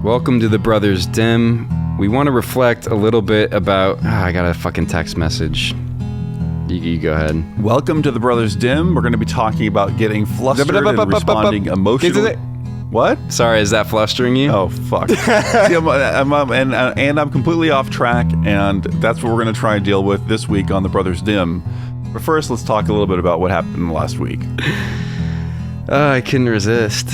Welcome to the Brothers Dim. We want to reflect a little bit about... I got a fucking text message. You go ahead. Welcome to the Brothers Dim. We're going to be talking about getting flustered and responding emotionally. What? Sorry, is that flustering you? Oh, fuck. See, I'm completely off track, and that's what we're going to try and deal with this week on the Brothers Dim. But first, let's talk a little bit about what happened last week. I couldn't resist.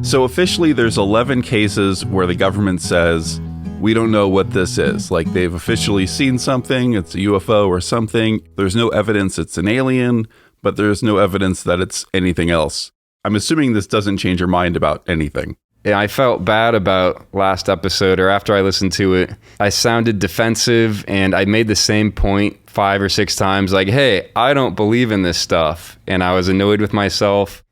So officially, there's 11 cases where the government says, we don't know what this is. Like, they've officially seen something, it's a UFO or something. There's no evidence it's an alien, but there's no evidence that it's anything else. I'm assuming this doesn't change your mind about anything. Yeah, I felt bad about last episode, or after I listened to it. I sounded defensive, and I made the same point 5 or 6 times, like, hey, I don't believe in this stuff. And I was annoyed with myself.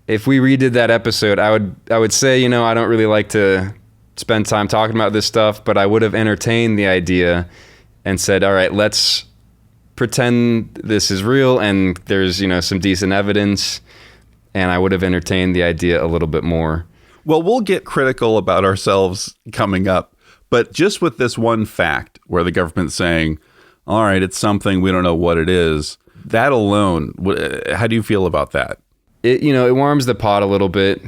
If we redid that episode, I would say, you know, I don't really like to spend time talking about this stuff, but I would have entertained the idea and said, all right, let's pretend this is real and there's, you know, some decent evidence. And I would have entertained the idea a little bit more. Well, we'll get critical about ourselves coming up, but just with this one fact where the government's saying, all right, it's something, we don't know what it is, that alone, how do you feel about that? It warms the pot a little bit,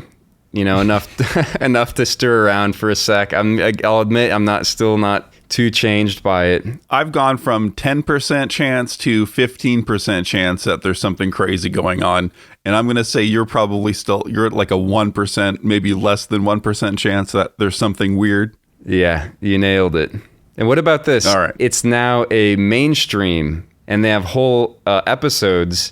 you know, enough to stir around for a sec. I'll admit I'm still not too changed by it. I've gone from 10% chance to 15% chance that there's something crazy going on. And I'm going to say you're at like a 1%, maybe less than 1% chance that there's something weird. Yeah, you nailed it. And what about this? All right. It's now a mainstream, and they have whole episodes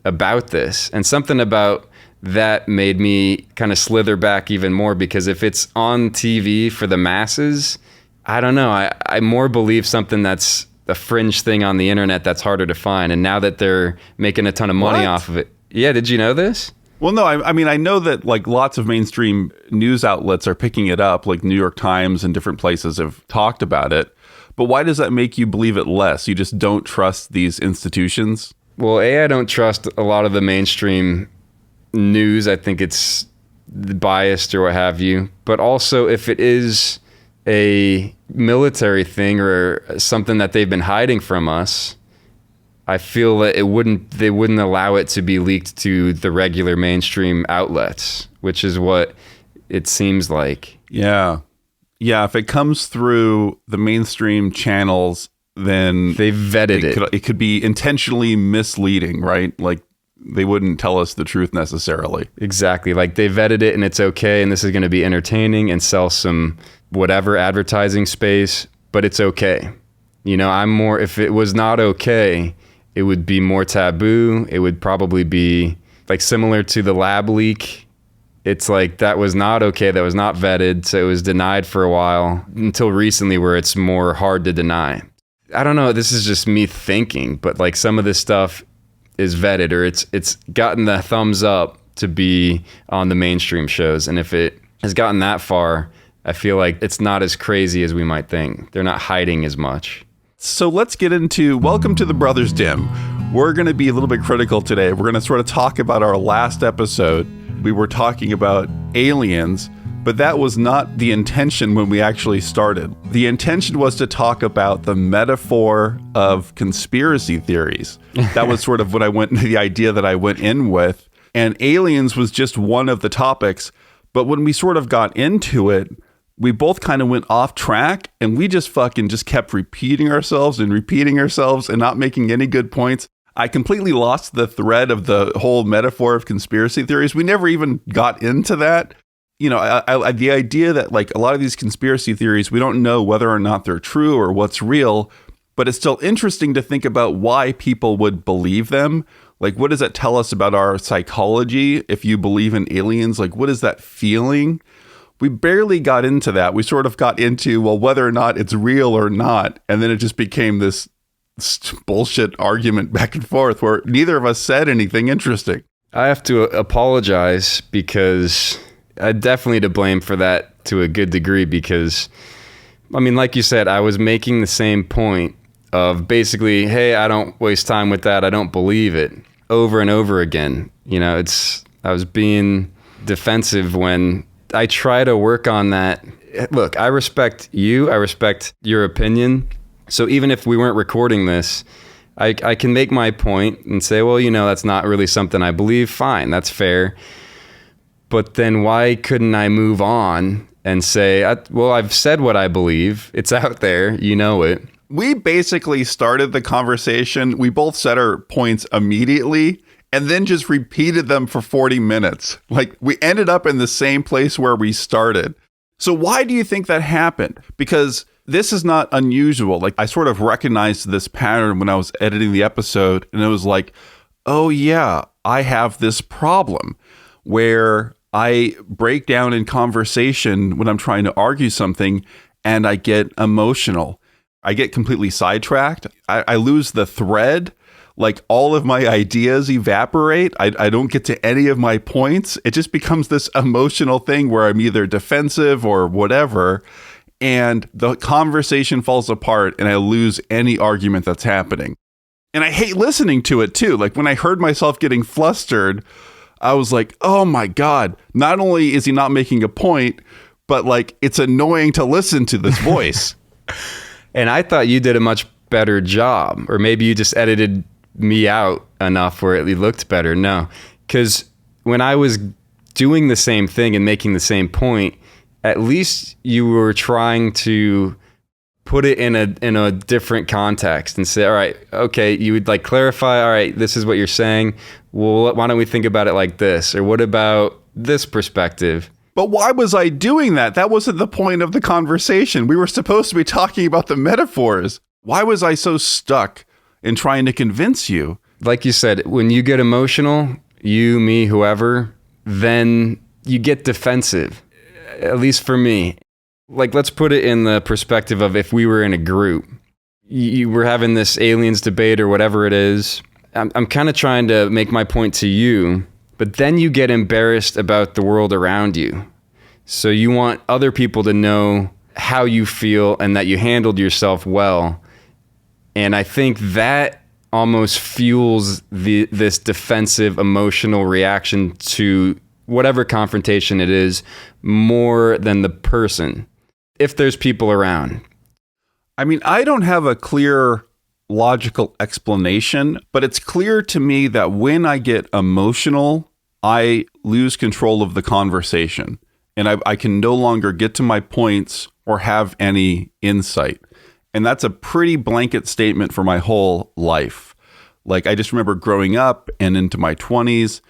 about this. And something about that made me kind of slither back even more, because if it's on TV for the masses, I don't know. I more believe something that's a fringe thing on the internet that's harder to find. And now that they're making a ton of money off of it. Yeah, did you know this? Well, no, I mean, I know that like lots of mainstream news outlets are picking it up, like New York Times and different places have talked about it. But why does that make you believe it less? You just don't trust these institutions? Well, I don't trust a lot of the mainstream news. I think it's biased or what have you. But also, if it is a military thing or something that they've been hiding from us, I feel that they wouldn't allow it to be leaked to the regular mainstream outlets, which is what it seems like. Yeah. Yeah, if it comes through the mainstream channels, then they vetted it. It could be intentionally misleading, right? Like they wouldn't tell us the truth necessarily. Exactly. Like they vetted it and it's okay, and this is going to be entertaining and sell some whatever advertising space, but it's okay. You know, if it was not okay, it would be more taboo. It would probably be like similar to the lab leak. It's like that was not okay. That was not vetted. So it was denied for a while until recently, where it's more hard to deny. I don't know. This is just me thinking, but like some of this stuff is vetted, or it's gotten the thumbs up to be on the mainstream shows. And if it has gotten that far, I feel like it's not as crazy as we might think. They're not hiding as much. So let's get into welcome to the Brothers Dim. We're going to be a little bit critical today. We're going to sort of talk about our last episode. We were talking about aliens, but that was not the intention when we actually started. The intention was to talk about the metaphor of conspiracy theories. That was sort of the idea that I went in with. And aliens was just one of the topics. But when we sort of got into it, we both kind of went off track, and we just kept repeating ourselves and not making any good points. I completely lost the thread of the whole metaphor of conspiracy theories. We never even got into that. You know, the idea that like a lot of these conspiracy theories, we don't know whether or not they're true or what's real, but it's still interesting to think about why people would believe them. Like, what does that tell us about our psychology? If you believe in aliens, like, what is that feeling? We barely got into that. We sort of got into, well, whether or not it's real or not. And then it just became this bullshit argument back and forth where neither of us said anything interesting. I have to apologize because I'm definitely to blame for that to a good degree, because, I mean, like you said, I was making the same point of basically, hey, I don't waste time with that. I don't believe it, over and over again. I was being defensive when I try to work on that. Look, I respect you. I respect your opinion. So even if we weren't recording this, I can make my point and say, well, that's not really something I believe. Fine, that's fair. But then why couldn't I move on and say, well, I've said what I believe. It's out there. You know it. We basically started the conversation. We both said our points immediately and then just repeated them for 40 minutes. Like, we ended up in the same place where we started. So why do you think that happened? Because this is not unusual. Like, I sort of recognized this pattern when I was editing the episode, and it was like, oh yeah, I have this problem where I break down in conversation when I'm trying to argue something and I get emotional. I get completely sidetracked. I lose the thread. Like, all of my ideas evaporate. I don't get to any of my points. It just becomes this emotional thing where I'm either defensive or whatever, and the conversation falls apart and I lose any argument that's happening. And I hate listening to it too. Like, when I heard myself getting flustered, I was like, oh my God, not only is he not making a point, but like, it's annoying to listen to this voice. And I thought you did a much better job, or maybe you just edited me out enough where it looked better. No, because when I was doing the same thing and making the same point, at least you were trying to put it in a different context and say, all right, okay, you would like clarify, all right, this is what you're saying. Well, why don't we think about it like this? Or what about this perspective? But why was I doing that? That wasn't the point of the conversation. We were supposed to be talking about the metaphors. Why was I so stuck in trying to convince you? Like you said, when you get emotional, you, me, whoever, then you get defensive, at least for me. Like, let's put it in the perspective of if we were in a group, you were having this aliens debate or whatever it is. I'm kind of trying to make my point to you, but then you get embarrassed about the world around you. So you want other people to know how you feel and that you handled yourself well. And I think that almost fuels this defensive emotional reaction to whatever confrontation it is more than the person, if there's people around. I mean, I don't have a clear logical explanation, but it's clear to me that when I get emotional, I lose control of the conversation and I can no longer get to my points or have any insight. And that's a pretty blanket statement for my whole life. Like, I just remember growing up and into my 20s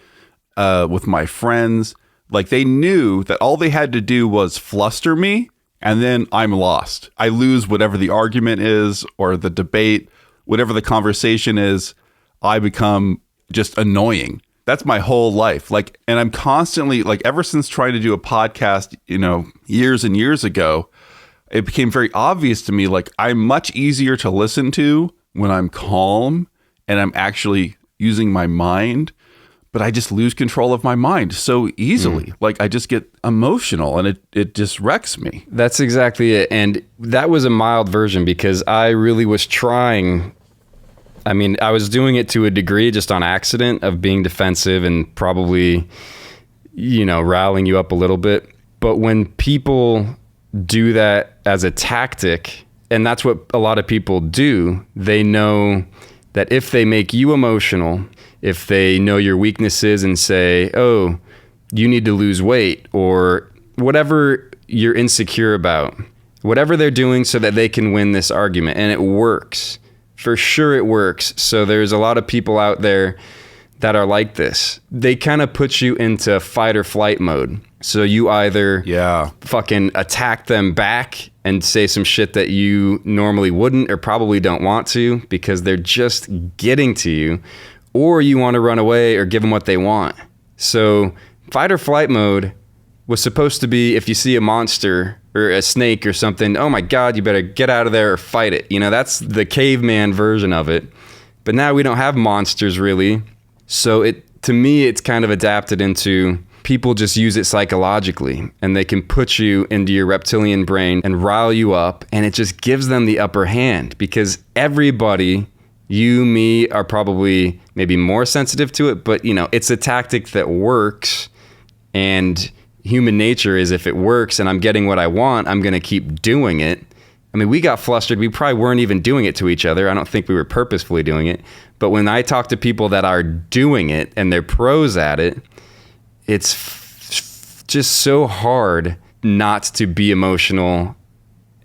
with my friends, like, they knew that all they had to do was fluster me and then I'm lost. I lose whatever the argument is or the debate, whatever the conversation is. I become just annoying. That's my whole life. Like, and I'm constantly, like, ever since trying to do a podcast, years and years ago, it became very obvious to me, like, I'm much easier to listen to when I'm calm and I'm actually using my mind, but I just lose control of my mind so easily. Like, I just get emotional and it just wrecks me. That's exactly it. And that was a mild version because I really was trying. I mean, I was doing it to a degree just on accident of being defensive and probably, riling you up a little bit. But when people do that as a tactic, and that's what a lot of people do, they know that if they make you emotional, if they know your weaknesses and say, oh, you need to lose weight or whatever you're insecure about, whatever they're doing so that they can win this argument. And it works. For sure it works. So there's a lot of people out there that are like this. They kind of put you into fight or flight mode. So you either fucking attack them back and say some shit that you normally wouldn't or probably don't want to because they're just getting to you, or you want to run away or give them what they want. So fight or flight mode was supposed to be if you see a monster or a snake or something, oh my God, you better get out of there or fight it. That's the caveman version of it. But now we don't have monsters really. So to me, it's kind of adapted into people just use it psychologically, and they can put you into your reptilian brain and rile you up, and it just gives them the upper hand because everybody, you, me, are probably maybe more sensitive to it, but it's a tactic that works, and human nature is if it works and I'm getting what I want, I'm going to keep doing it. I mean, we got flustered. We probably weren't even doing it to each other. I don't think we were purposefully doing it. But when I talk to people that are doing it and they're pros at it, it's just so hard not to be emotional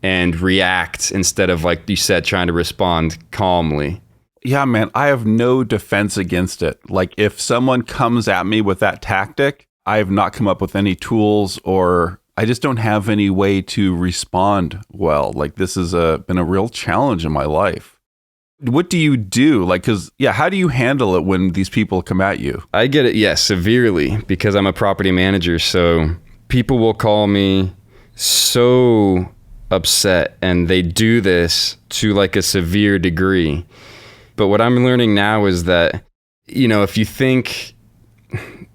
and react instead of, like you said, trying to respond calmly. Yeah, man, I have no defense against it. Like, if someone comes at me with that tactic, I have not come up with any tools, or I just don't have any way to respond well. Like, this has been a real challenge in my life. What do you do? Like, how do you handle it when these people come at you? I get it, yes, severely, because I'm a property manager. So people will call me so upset, and they do this to like a severe degree. But what I'm learning now is that, if you think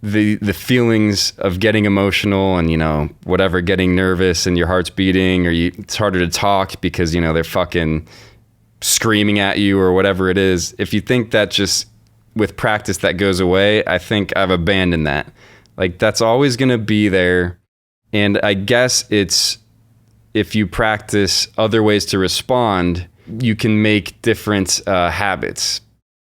the feelings of getting emotional and, whatever, getting nervous and your heart's beating, or it's harder to talk because, they're fucking screaming at you or whatever it is. If you think that just with practice that goes away, I think I've abandoned that. Like, that's always going to be there. And I guess it's, if you practice other ways to respond, you can make different habits.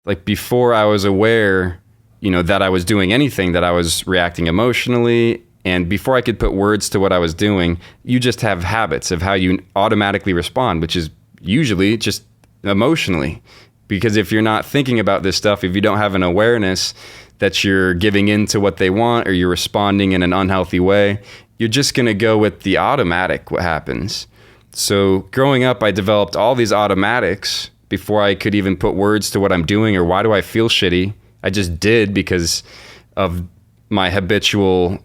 Like, before I was aware, that I was doing anything, that I was reacting emotionally, and before I could put words to what I was doing, you just have habits of how you automatically respond, which is usually just emotionally. Because if you're not thinking about this stuff, if you don't have an awareness that you're giving in to what they want, or you're responding in an unhealthy way, you're just going to go with the automatic, what happens. So growing up, I developed all these automatics before I could even put words to what I'm doing or why do I feel shitty. I just did because of my habitual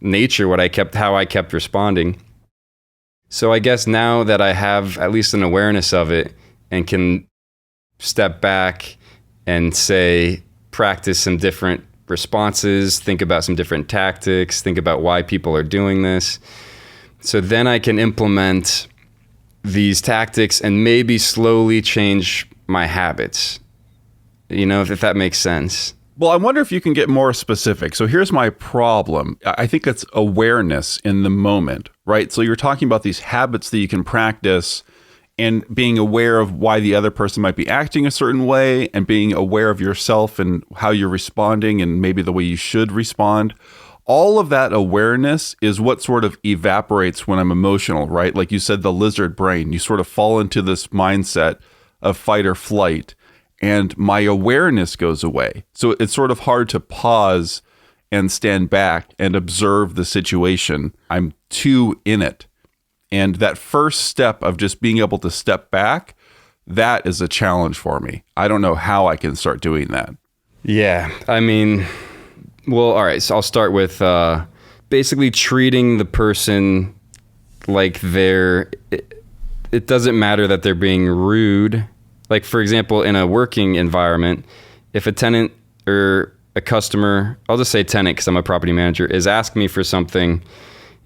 nature, how I kept responding. So I guess now that I have at least an awareness of it and can step back and say, practice some different responses, think about some different tactics, think about why people are doing this. So then I can implement these tactics and maybe slowly change my habits. If that makes sense. Well, I wonder if you can get more specific. So here's my problem. I think it's awareness in the moment, right? So you're talking about these habits that you can practice and being aware of why the other person might be acting a certain way, and being aware of yourself and how you're responding and maybe the way you should respond. All of that awareness is what sort of evaporates when I'm emotional, right? Like you said, the lizard brain, you sort of fall into this mindset of fight or flight, and my awareness goes away. So it's sort of hard to pause and stand back and observe the situation. I'm too in it. And that first step of just being able to step back, that is a challenge for me. I don't know how I can start doing that. Yeah, I mean, well, all right, so I'll start with basically treating the person like it doesn't matter that they're being rude. Like, for example, in a working environment, if a tenant or a customer, I'll just say tenant because I'm a property manager, is asking me for something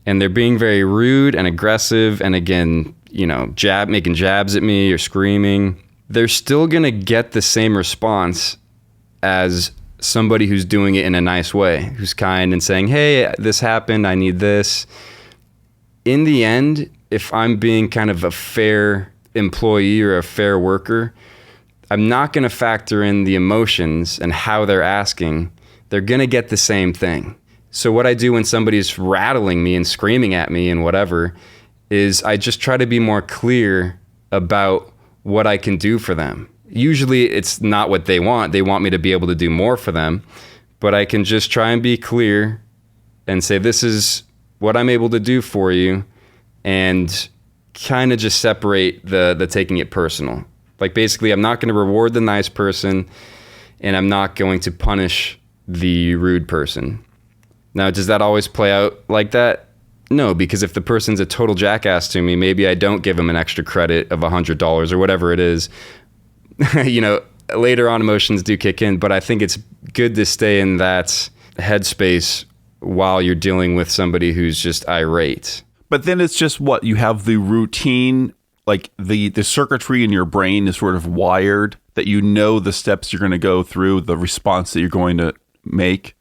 and they're being very rude and aggressive and, again, making jabs at me or screaming, they're still going to get the same response as somebody who's doing it in a nice way, who's kind and saying, hey, this happened, I need this. In the end, if I'm being kind of a fair employee or a fair worker, I'm not going to factor in the emotions and how they're asking. They're going to get the same thing. So what I do when somebody's rattling me and screaming at me and whatever is I just try to be more clear about what I can do for them. Usually it's not what they want. They want me to be able to do more for them, but I can just try and be clear and say, this is what I'm able to do for you, and kind of just separate the taking it personal. Like, basically, I'm not going to reward the nice person, and I'm not going to punish the rude person. Now, does that always play out like that? No, because if the person's a total jackass to me, maybe I don't give them an extra credit of $100 or whatever it is. Later on, emotions do kick in, but I think it's good to stay in that headspace while you're dealing with somebody who's just irate. But then it's just what you have the routine, like the circuitry in your brain is sort of wired that you know the steps you're going to go through, the response that you're going to make,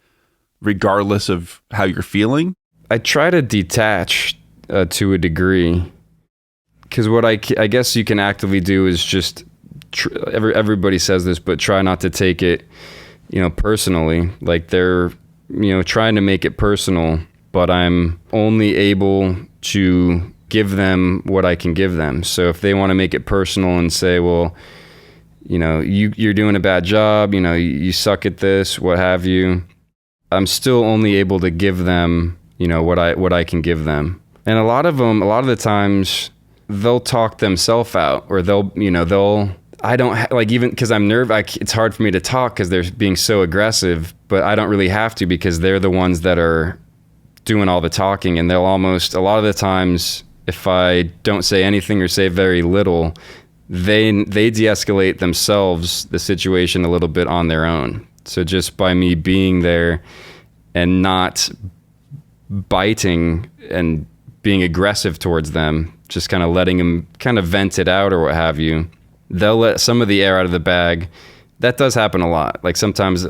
regardless of how you're feeling. I try to detach to a degree, because what I guess you can actively do is just everybody says this, but try not to take it, personally. Like they're, trying to make it personal, but I'm only able to give them what I can give them. So if they want to make it personal and say, well, you're doing a bad job, you suck at this, what have you, I'm still only able to give them, what I can give them. And a lot of the times they'll talk themselves out, or I don't even because I'm nervous. It's hard for me to talk because they're being so aggressive, but I don't really have to because they're the ones that are doing all the talking. And they'll almost, a lot of the times, if I don't say anything or say very little, they de-escalate themselves the situation a little bit on their own. So just by me being there and not biting and being aggressive towards them, just kind of letting them kind of vent it out or what have you, they'll let some of the air out of the bag. That does happen a lot. Like sometimes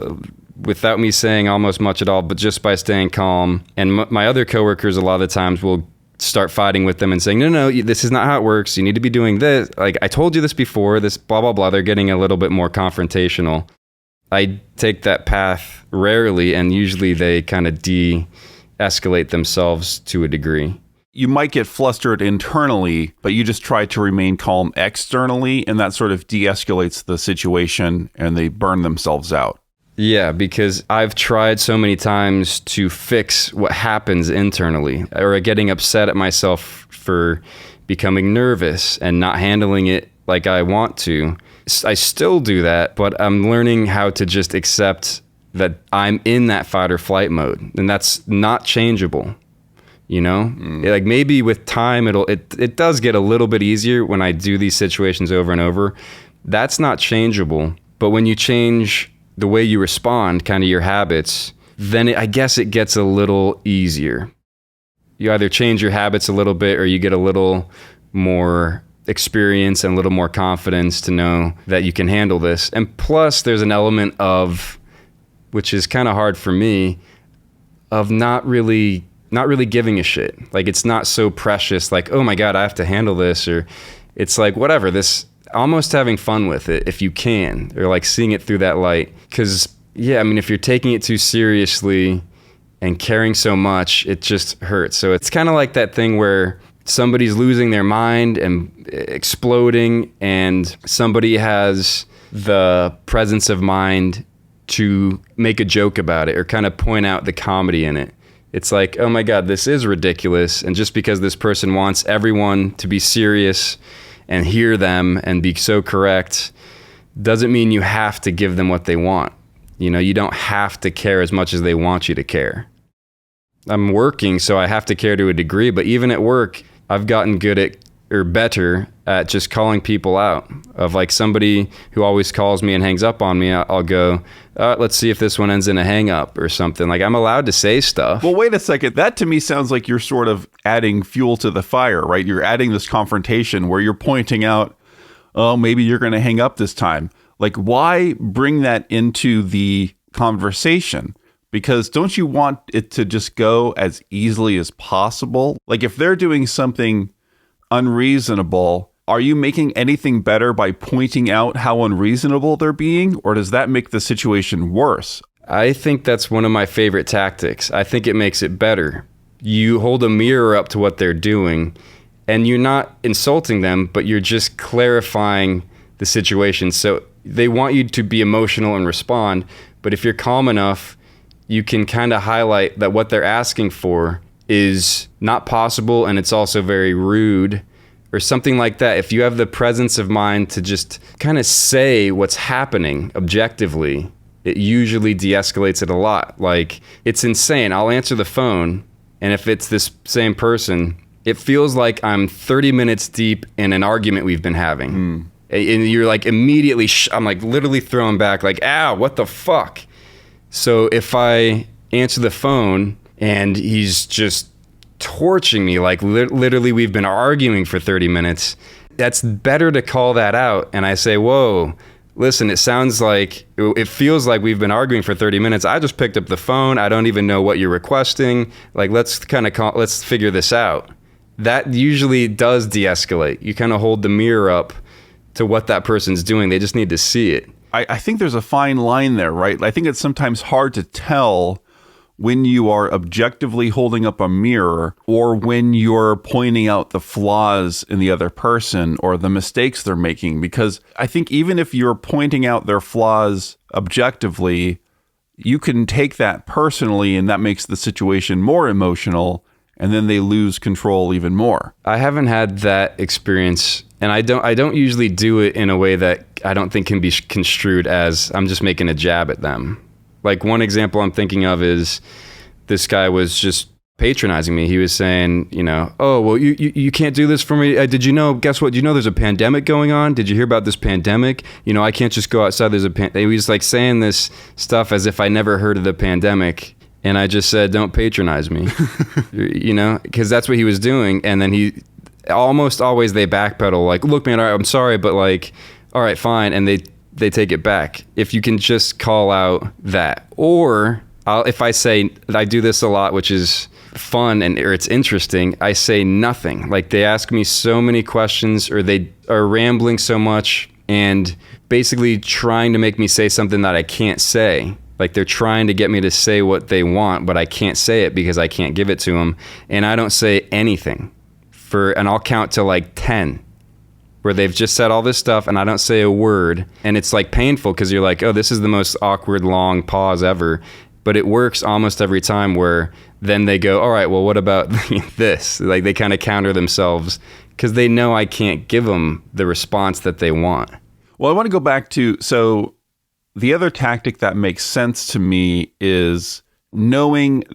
without me saying almost much at all, but just by staying calm. And my other coworkers a lot of the times will start fighting with them and saying, no, this is not how it works. You need to be doing this. Like, I told you this before, this blah, blah, blah. They're getting a little bit more confrontational. I take that path rarely, and usually they kind of de-escalate themselves to a degree. You might get flustered internally, but you just try to remain calm externally, and that sort of de-escalates the situation and they burn themselves out. Yeah, because I've tried so many times to fix what happens internally, or getting upset at myself for becoming nervous and not handling it like I want to. I still do that, but I'm learning how to just accept that I'm in that fight or flight mode, and that's not changeable. Like maybe with time, it does get a little bit easier when I do these situations over and over. That's not changeable. But when you change the way you respond, kind of your habits, then I guess it gets a little easier. You either change your habits a little bit, or you get a little more experience and a little more confidence to know that you can handle this. And plus there's an element of, which is kind of hard for me, of not really giving a shit. Like, it's not so precious, like, oh my God, I have to handle this, or it's like, whatever, this, almost having fun with it if you can, or like seeing it through that light. Because, if you're taking it too seriously and caring so much, it just hurts. So it's kind of like that thing where somebody's losing their mind and exploding, and somebody has the presence of mind to make a joke about it or kind of point out the comedy in it. It's like, oh my God, this is ridiculous. And just because this person wants everyone to be serious and hear them and be so correct, doesn't mean you have to give them what they want. You don't have to care as much as they want you to care. I'm working, so I have to care to a degree, but even at work, I've gotten good at, or better at, just calling people out. Of like somebody who always calls me and hangs up on me, I'll go, let's see if this one ends in a hang up or something. Like, I'm allowed to say stuff. Well, wait a second. That to me sounds like you're sort of adding fuel to the fire, right? You're adding this confrontation where you're pointing out, oh, maybe you're going to hang up this time. Like, why bring that into the conversation? Because don't you want it to just go as easily as possible? Like, if they're doing something unreasonable, are you making anything better by pointing out how unreasonable they're being, or does that make the situation worse? I think that's one of my favorite tactics. I think it makes it better. You hold a mirror up to what they're doing, and you're not insulting them, but you're just clarifying the situation. So they want you to be emotional and respond, but if you're calm enough, you can kind of highlight that what they're asking for is not possible, and it's also very rude, or something like that. If you have the presence of mind to just kind of say what's happening objectively, it usually de-escalates it a lot. Like, it's insane. I'll answer the phone, and if it's this same person, it feels like I'm 30 minutes deep in an argument we've been having. And you're like immediately, I'm like literally throwing back like, ow, what the fuck? So if I answer the phone and he's just torching me. Like literally we've been arguing for 30 minutes. That's better to call that out. And I say, whoa, listen, it feels like we've been arguing for 30 minutes. I just picked up the phone. I don't even know what you're requesting. Like, let's figure this out. That usually does de-escalate. You kind of hold the mirror up to what that person's doing. They just need to see it. I think there's a fine line there, right? I think it's sometimes hard to tell when you are objectively holding up a mirror or when you're pointing out the flaws in the other person or the mistakes they're making. Because I think even if you're pointing out their flaws objectively, you can take that personally, and that makes the situation more emotional, and then they lose control even more. I haven't had that experience, and I don't usually do it in a way that I don't think can be construed as I'm just making a jab at them. Like, one example I'm thinking of is this guy was just patronizing me. He was saying, oh, well, you can't do this for me. Did you know, guess what? Do you know there's a pandemic going on? Did you hear about this pandemic? I can't just go outside. There's a pandemic. He was like saying this stuff as if I never heard of the pandemic. And I just said, don't patronize me, because that's what he was doing. And then he almost always they backpedal, like, look, man, all right, I'm sorry, but like, all right, fine. And they take it back. If you can just call out that, or if I say, I do this a lot, which is fun or it's interesting, I say nothing. Like, they ask me so many questions, or they are rambling so much and basically trying to make me say something that I can't say. Like, they're trying to get me to say what they want, but I can't say it because I can't give it to them. And I don't say anything and I'll count to like 10 where they've just said all this stuff and I don't say a word. And it's like painful because you're like, oh, this is the most awkward long pause ever. But it works almost every time, where then they go, all right, well, what about this? Like, they kind of counter themselves because they know I can't give them the response that they want. Well, I want to go back to, so the other tactic that makes sense to me is knowing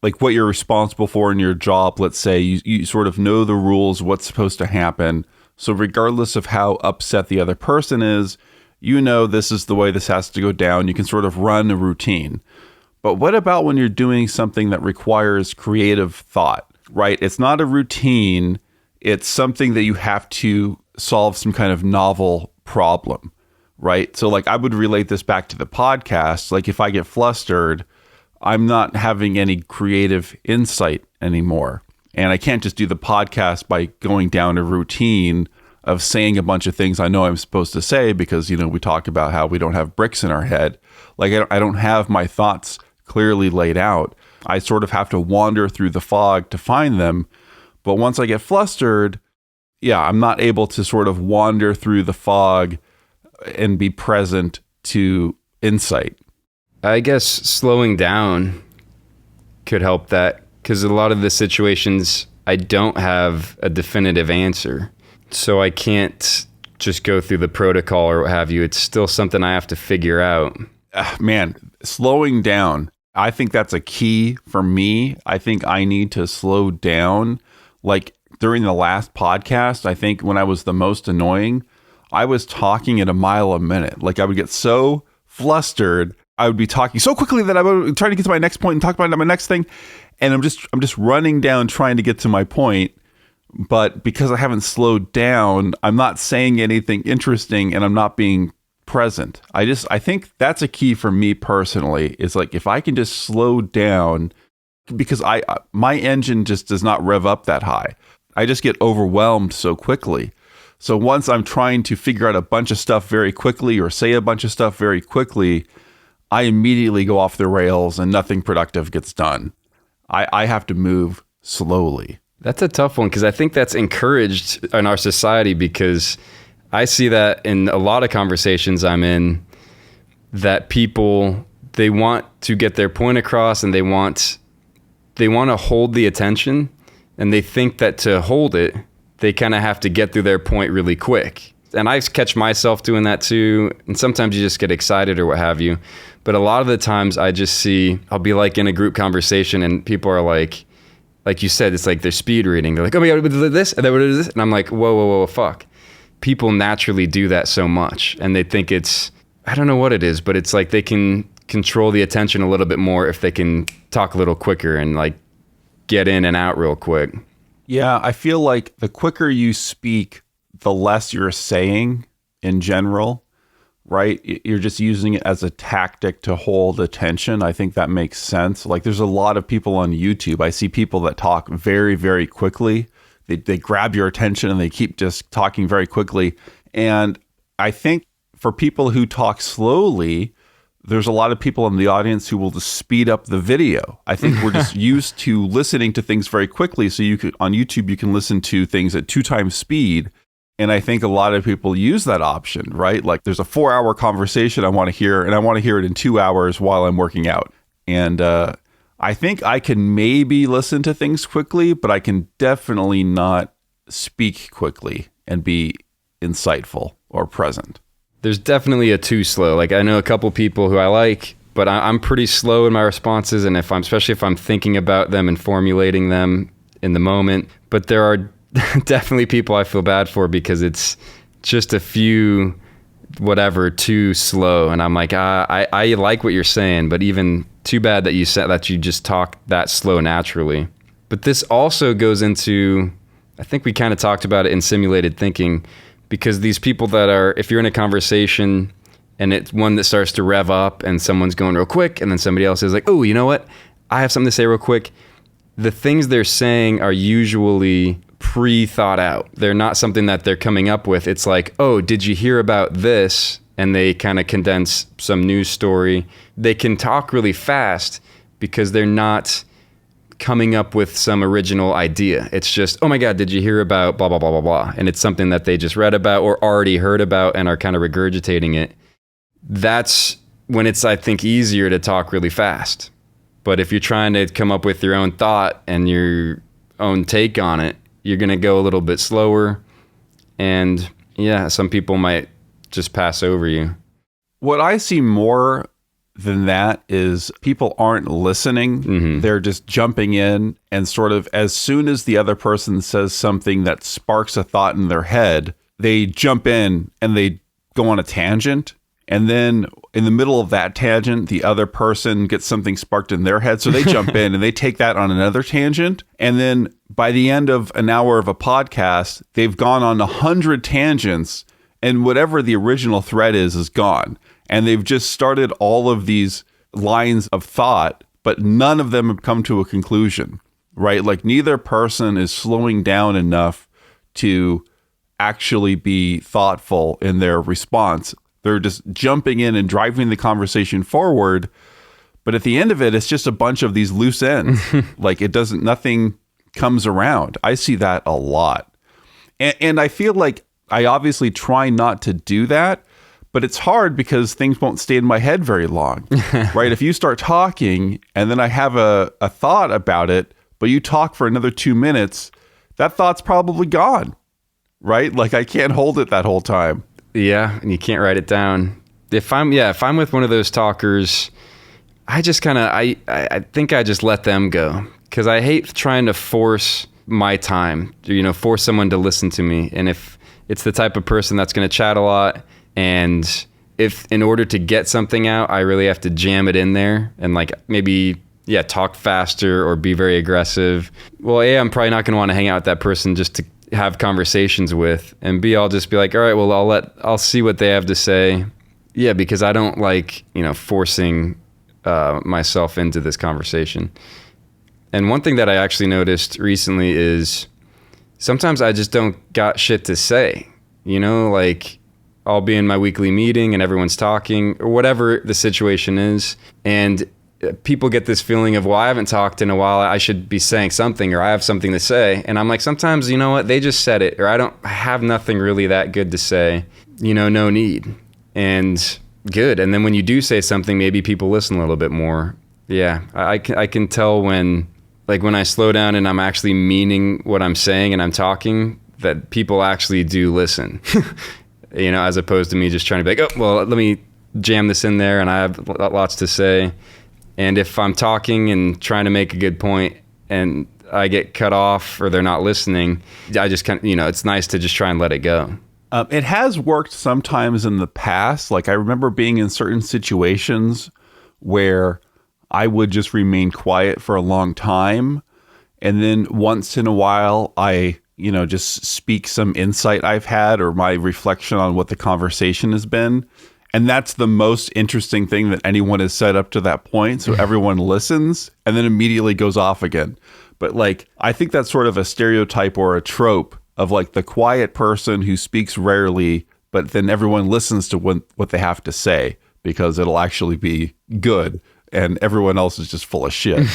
like what you're responsible for in your job. Let's say you sort of know the rules, what's supposed to happen. So regardless of how upset the other person is, this is the way this has to go down. You can sort of run a routine. But what about when you're doing something that requires creative thought, right? It's not a routine. It's something that you have to solve some kind of novel problem. Right. So like, I would relate this back to the podcast. Like, if I get flustered, I'm not having any creative insight anymore. And I can't just do the podcast by going down a routine of saying a bunch of things I know I'm supposed to say because, we talk about how we don't have bricks in our head. Like, I don't have my thoughts clearly laid out. I sort of have to wander through the fog to find them. But once I get flustered, I'm not able to sort of wander through the fog and be present to insight. I guess slowing down could help that, because a lot of the situations I don't have a definitive answer. So I can't just go through the protocol or what have you. It's still something I have to figure out. Man, slowing down, I think that's a key for me. I think I need to slow down. Like, during the last podcast, I think when I was the most annoying, I was talking at a mile a minute. Like, I would get so flustered. I would be talking so quickly that I would try to get to my next point and talk about my next thing. And I'm just running down trying to get to my point. But because I haven't slowed down, I'm not saying anything interesting and I'm not being present. I think that's a key for me personally, is like, if I can just slow down, because my engine just does not rev up that high. I just get overwhelmed so quickly. So once I'm trying to figure out a bunch of stuff very quickly or say a bunch of stuff very quickly, I immediately go off the rails and nothing productive gets done. I have to move slowly. That's a tough one, because I think that's encouraged in our society, because I see that in a lot of conversations I'm in, that people, they want to get their point across and they want to hold the attention, and they think that to hold it, they kind of have to get through their point really quick. And I catch myself doing that too. And sometimes you just get excited or what have you. But a lot of the times I just see, I'll be like in a group conversation and people are like you said, it's like they're speed reading. They're like, oh my God, this, and then what is this? And I'm like, whoa, fuck. People naturally do that so much. And they think it's, I don't know what it is, but it's like they can control the attention a little bit more if they can talk a little quicker and like get in and out real quick. Yeah, I feel like the quicker you speak, the less you're saying in general, right? You're just using it as a tactic to hold attention. I think that makes sense. Like there's a lot of people on YouTube. I see people that talk very, very quickly. They grab your attention and they keep just talking very quickly. And I think for people who talk slowly, there's a lot of people in the audience who will just speed up the video. I think we're just used to listening to things very quickly. So you could, on YouTube, you can listen to things at 2 times speed. And I think a lot of people use that option, right? Like there's a 4-hour conversation I want to hear, and I want to hear it in 2 hours while I'm working out. And I think I can maybe listen to things quickly, but I can definitely not speak quickly and be insightful or present. There's definitely a too slow. Like I know a couple people who I like, but I'm pretty slow in my responses. And especially if I'm thinking about them and formulating them in the moment, but there are definitely people I feel bad for because it's just a few, whatever, too slow. And I'm like, I like what you're saying, but even too bad that you said that you just talk that slow naturally. But this also goes into, I think we kind of talked about it in simulated thinking, because these people that are, if you're in a conversation and it's one that starts to rev up and someone's going real quick and then somebody else is like, oh, you know what? I have something to say real quick. The things they're saying are usually pre-thought out. They're not something that they're coming up with. It's like, oh, did you hear about this? And they kind of condense some news story. They can talk really fast because they're not coming up with some original idea. It's just, oh my God, did you hear about blah, blah, blah, blah, blah. And it's something that they just read about or already heard about and are kind of regurgitating it. That's when it's, I think, easier to talk really fast. But if you're trying to come up with your own thought and your own take on it, you're going to go a little bit slower. And yeah, some people might just pass over you. What I see more than that is people aren't listening. Mm-hmm. They're just jumping in and sort of as soon as the other person says something that sparks a thought in their head, they jump in and they go on a tangent. And then in the middle of that tangent, the other person gets something sparked in their head. So they jump in and they take that on another tangent. And then by the end of an hour of a podcast, they've gone on 100 tangents and whatever the original thread is gone. And they've just started all of these lines of thought, but none of them have come to a conclusion, right? Like neither person is slowing down enough to actually be thoughtful in their response. They're just jumping in and driving the conversation forward. But at the end of it, it's just a bunch of these loose ends. Like nothing comes around. I see that a lot. And I feel like I obviously try not to do that, but it's hard because things won't stay in my head very long, right? If you start talking and then I have a thought about it, but you talk for another 2 minutes, that thought's probably gone, right? Like I can't hold it that whole time. Yeah, and you can't write it down. If I'm with one of those talkers, I just kind of, I think I just let them go because I hate trying to force my time, force someone to listen to me. And if it's the type of person that's going to chat a lot, and if in order to get something out, I really have to jam it in there and like maybe, talk faster or be very aggressive. Well, A, I'm probably not going to want to hang out with that person just to have conversations with, and B, I'll just be like, all right, well, I'll see what they have to say. Yeah, because I don't like, forcing myself into this conversation. And one thing that I actually noticed recently is sometimes I just don't got shit to say, like I'll be in my weekly meeting and everyone's talking or whatever the situation is. And people get this feeling of, well, I haven't talked in a while. I should be saying something or I have something to say. And I'm like, sometimes, you know what? They just said it or I have nothing really that good to say, no need. And good. And then when you do say something, maybe people listen a little bit more. Yeah, I can tell when I slow down and I'm actually meaning what I'm saying and I'm talking, that people actually do listen, as opposed to me just trying to be like, oh, well, let me jam this in there and I have lots to say. And if I'm talking and trying to make a good point and I get cut off or they're not listening, I just kind of, it's nice to just try and let it go. It has worked sometimes in the past. Like I remember being in certain situations where I would just remain quiet for a long time. And then once in a while, I, just speak some insight I've had or my reflection on what the conversation has been. And that's the most interesting thing that anyone has said up to that point. So everyone listens and then immediately goes off again. But I think that's sort of a stereotype or a trope of the quiet person who speaks rarely, but then everyone listens to what they have to say because it'll actually be good and everyone else is just full of shit.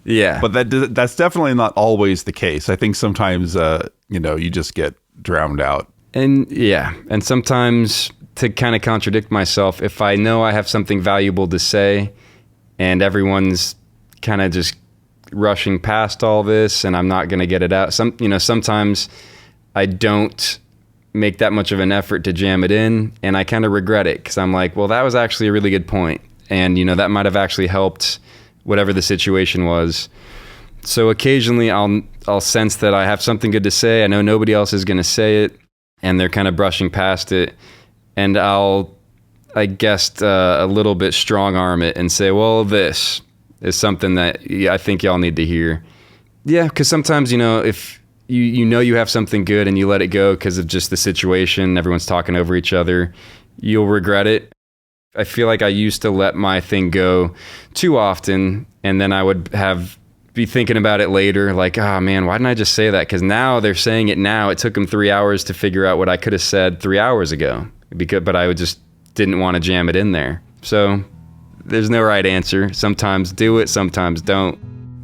Yeah. But that's definitely not always the case. I think sometimes, you just get drowned out. And sometimes, to kind of contradict myself, if I know I have something valuable to say and everyone's kind of just rushing past all this and I'm not going to get it out. Sometimes I don't make that much of an effort to jam it in and I kind of regret it because I'm like, well, that was actually a really good point. And, that might have actually helped whatever the situation was. So occasionally I'll sense that I have something good to say. I know nobody else is going to say it and they're kind of brushing past it. And I'll, a little bit strong arm it and say, well, this is something that I think y'all need to hear. Yeah, because sometimes, if you have something good and you let it go because of just the situation, everyone's talking over each other, you'll regret it. I feel like I used to let my thing go too often, and then I would be thinking about it later, like, oh man, why didn't I just say that? Because now they're saying it now. It took them 3 hours to figure out what I could have said 3 hours ago. But I just didn't want to jam it in there. So there's no right answer. Sometimes do it, sometimes don't.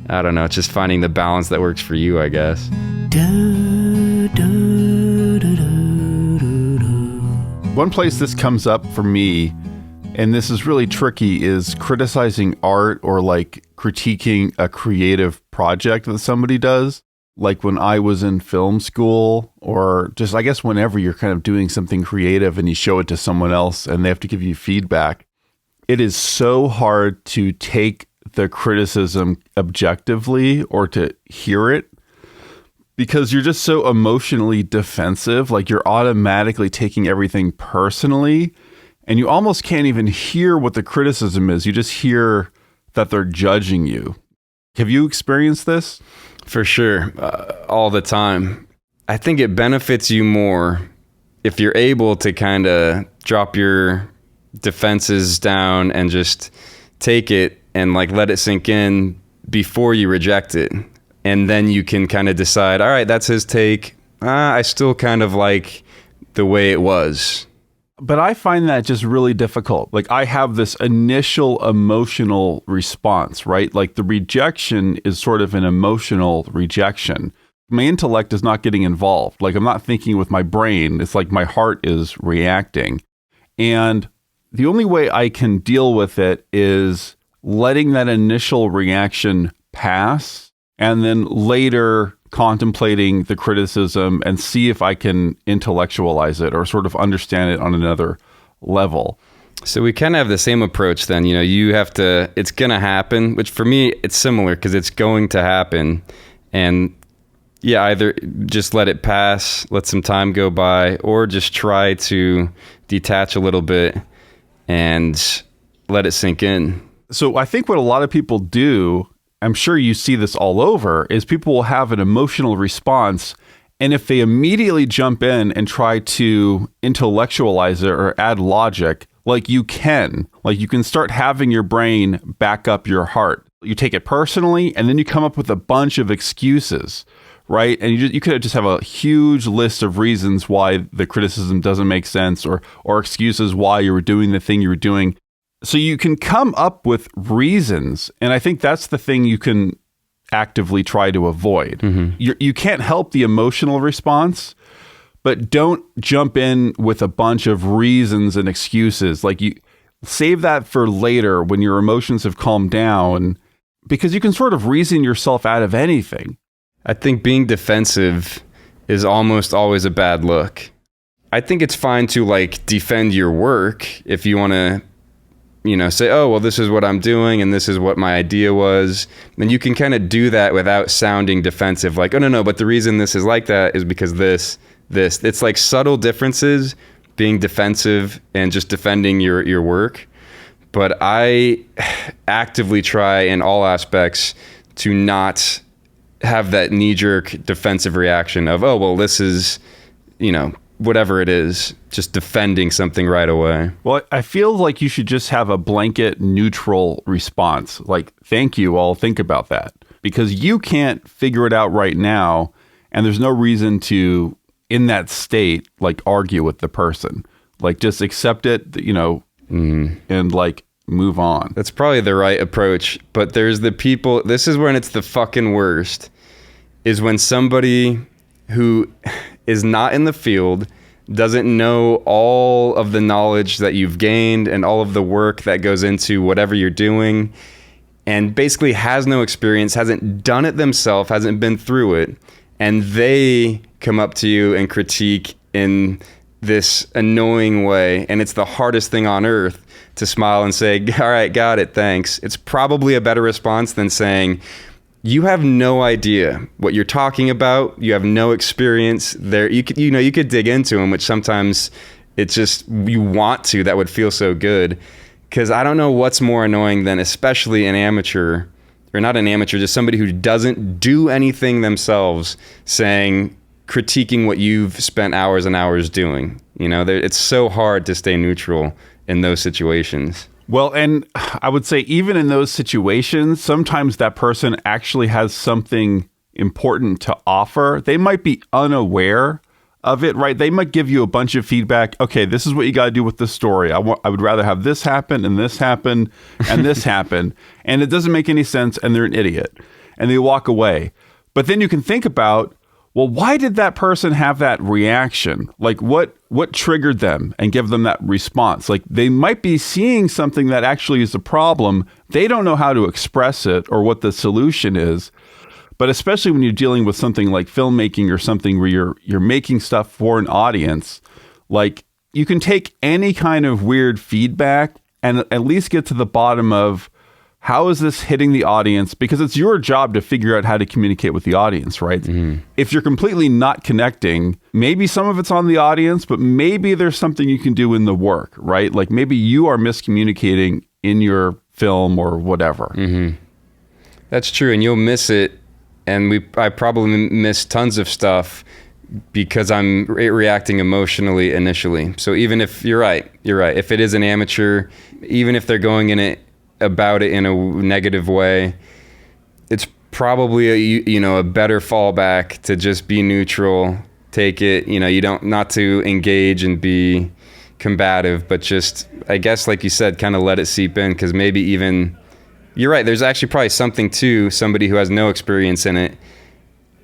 I don't know. It's just finding the balance that works for you, I guess. One place this comes up for me, and this is really tricky, is criticizing art or critiquing a creative project that somebody does. Like when I was in film school, or just, I guess, whenever you're kind of doing something creative and you show it to someone else and they have to give you feedback, it is so hard to take the criticism objectively or to hear it because you're just so emotionally defensive. You're automatically taking everything personally and you almost can't even hear what the criticism is. You just hear that they're judging you. Have you experienced this? For sure. All the time. I think it benefits you more if you're able to kind of drop your defenses down and just take it and let it sink in before you reject it. And then you can kind of decide, all right, that's his take. I still kind of like the way it was. But I find that just really difficult. I have this initial emotional response, right? The rejection is sort of an emotional rejection. My intellect is not getting involved. I'm not thinking with my brain. It's my heart is reacting. And the only way I can deal with it is letting that initial reaction pass and then later contemplating the criticism and see if I can intellectualize it or sort of understand it on another level. So we kind of have the same approach then. You have to, it's going to happen, which for me, it's similar because it's going to happen. And either just let it pass, let some time go by, or just try to detach a little bit and let it sink in. So I think what a lot of people do, I'm sure you see this all over, is people will have an emotional response. And if they immediately jump in and try to intellectualize it or add logic, you can start having your brain back up your heart. You take it personally, and then you come up with a bunch of excuses, right? And you could just have a huge list of reasons why the criticism doesn't make sense or excuses why you were doing the thing you were doing. So you can come up with reasons, and I think that's the thing you can actively try to avoid. Mm-hmm. You can't help the emotional response, but don't jump in with a bunch of reasons and excuses. You save that for later when your emotions have calmed down, because you can sort of reason yourself out of anything. I think being defensive is almost always a bad look. I think it's fine to defend your work if you want to say, oh, well, this is what I'm doing and this is what my idea was. Then you can kind of do that without sounding defensive. Oh, no, but the reason this is like that is because this. It's subtle differences, being defensive and just defending your work. but I actively try in all aspects to not have that knee-jerk defensive reaction of, oh, well, this is, whatever it is, just defending something right away. Well, I feel like you should just have a blanket neutral response. Like, thank you, I'll think about that. Because you can't figure it out right now, and there's no reason to, in that state, like, argue with the person. Like, just accept it, and, like, move on. That's probably the right approach. But there's the people, this is when it's the fucking worst, is when somebody who is not in the field, doesn't know all of the knowledge that you've gained and all of the work that goes into whatever you're doing, and basically has no experience, hasn't done it themselves, hasn't been through it, and they come up to you and critique in this annoying way, and it's the hardest thing on earth to smile and say, all right, got it, thanks. It's probably a better response than saying, you have no idea what you're talking about. You have no experience there. You could dig into them, which sometimes it's just you want to. That would feel so good, because I don't know what's more annoying than, especially an amateur, or not an amateur, just somebody who doesn't do anything themselves, critiquing what you've spent hours and hours doing. It's so hard to stay neutral in those situations. Well, and I would say even in those situations, sometimes that person actually has something important to offer. They might be unaware of it, right? They might give you a bunch of feedback. Okay, this is what you got to do with this story. I would rather have this happen and this happen and this happen. And it doesn't make any sense, and they're an idiot. And they walk away. But then you can think about, well, why did that person have that reaction? Like, what triggered them and give them that response? Like, they might be seeing something that actually is a problem. They don't know how to express it or what the solution is. But especially when you're dealing with something like filmmaking or something where you're making stuff for an audience, like, you can take any kind of weird feedback and at least get to the bottom of, how is this hitting the audience? Because it's your job to figure out how to communicate with the audience, right? Mm-hmm. If you're completely not connecting, maybe some of it's on the audience, but maybe there's something you can do in the work, right? Like, maybe you are miscommunicating in your film or whatever. Mm-hmm. That's true, and you'll miss it. And I probably miss tons of stuff because I'm reacting emotionally initially. So even if you're right. If it is an amateur, even if they're going about it in a negative way, it's probably a better fallback to just be neutral, take it, you don't, not to engage and be combative, but just, I guess, like you said, kind of let it seep in, because maybe even, you're right, there's actually probably something to somebody who has no experience in it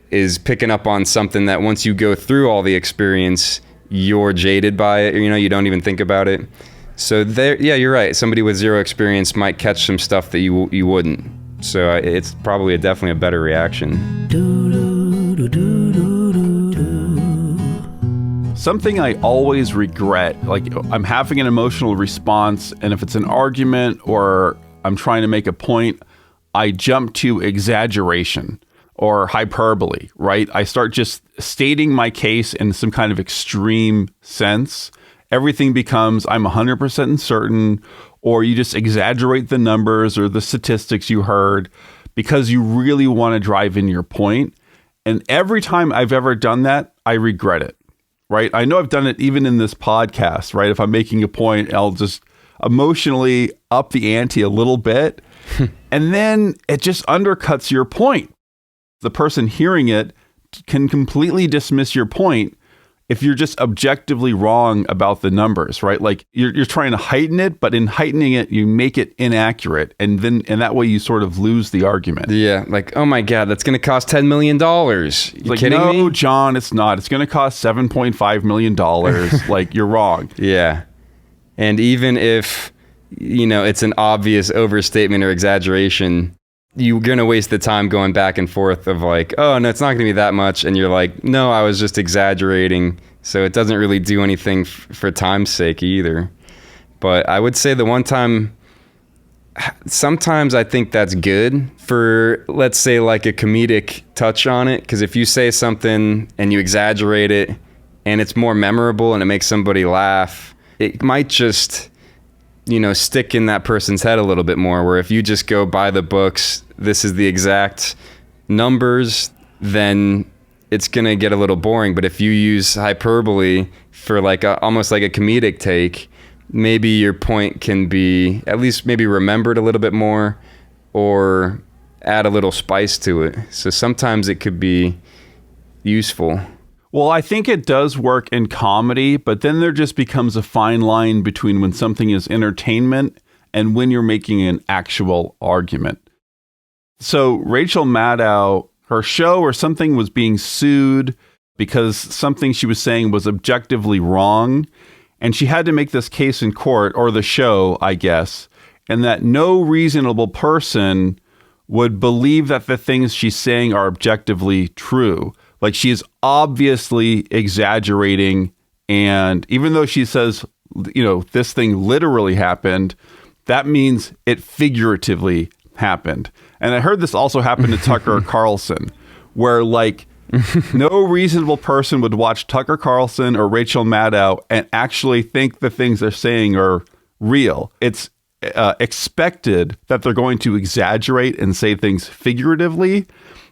is picking up on something that once you go through all the experience, you're jaded by it, you don't even think about it. So you're right. Somebody with zero experience might catch some stuff that you wouldn't. So it's probably definitely a better reaction. Something I always regret, like, I'm having an emotional response, and if it's an argument or I'm trying to make a point, I jump to exaggeration or hyperbole, right? I start just stating my case in some kind of extreme sense. Everything becomes, I'm 100% certain, or you just exaggerate the numbers or the statistics you heard because you really want to drive in your point. And every time I've ever done that, I regret it, right? I know I've done it even in this podcast, right? If I'm making a point, I'll just emotionally up the ante a little bit, and then it just undercuts your point. The person hearing it can completely dismiss your point if you're just objectively wrong about the numbers, right? Like, you're trying to heighten it, but in heightening it, you make it inaccurate. And that way you sort of lose the argument. Yeah. Like, oh my God, that's going to cost $10 million. You kidding me? No, John, it's not. It's going to cost $7.5 million. Like, you're wrong. Yeah. And even if, it's an obvious overstatement or exaggeration, you're going to waste the time going back and forth of like, oh, no, it's not going to be that much. And you're like, no, I was just exaggerating. So it doesn't really do anything for time's sake either. But I would say the one time, sometimes I think that's good for, let's say, like a comedic touch on it. Because if you say something and you exaggerate it and it's more memorable and it makes somebody laugh, it might just, stick in that person's head a little bit more, where if you just go by the books, this is the exact numbers, then it's going to get a little boring. But if you use hyperbole for almost like a comedic take, maybe your point can be at least maybe remembered a little bit more, or add a little spice to it. So sometimes it could be useful. Well, I think it does work in comedy, but then there just becomes a fine line between when something is entertainment and when you're making an actual argument. So Rachel Maddow, her show or something was being sued because something she was saying was objectively wrong. And she had to make this case in court, or the show, I guess, and that no reasonable person would believe that the things she's saying are objectively true. Like, she's obviously exaggerating. And even though she says, this thing literally happened, that means it figuratively happened. And I heard this also happened to Tucker Carlson, where no reasonable person would watch Tucker Carlson or Rachel Maddow and actually think the things they're saying are real. It's expected that they're going to exaggerate and say things figuratively.